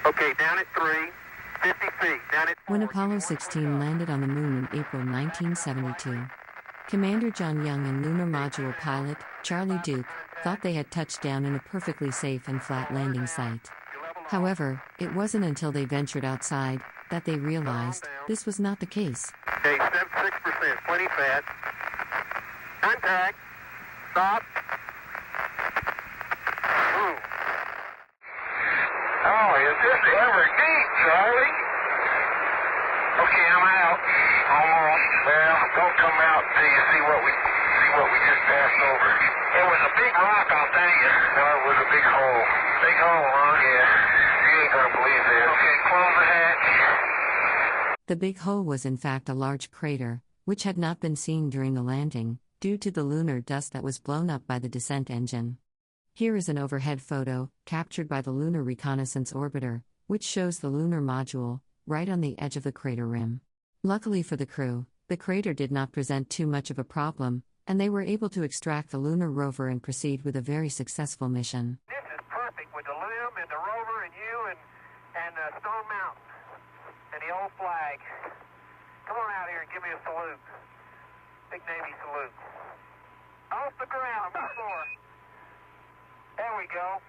Okay, down at 3, 50 feet, down at 4. When Apollo 16 landed on the Moon in April 1972, Commander John Young and Lunar Module pilot Charlie Duke thought they had touched down in a perfectly safe and flat landing site. However, it wasn't until they ventured outside that they realized this was not the case. Okay, 6%, plenty fat. Contact. Stop. Move. Oh, is this ever deep, Charlie? Okay, I'm out. Almost. Well, don't come out until you see what we just passed over. It was a big rock, I'll tell you. No, it was a big hole. Big hole, huh? Yeah. You ain't gonna believe this. Okay, close the hatch. The big hole was in fact a large crater, which had not been seen during the landing, due to the lunar dust that was blown up by the descent engine. Here is an overhead photo, captured by the Lunar Reconnaissance Orbiter, which shows the lunar module, right on the edge of the crater rim. Luckily for the crew, the crater did not present too much of a problem, and they were able to extract the lunar rover and proceed with a very successful mission. This is perfect with the LIM and the rover and you and Stone Mountain and the old flag. Come on out here and give me a salute. Big Navy salute. Off the ground, on the floor. There we go.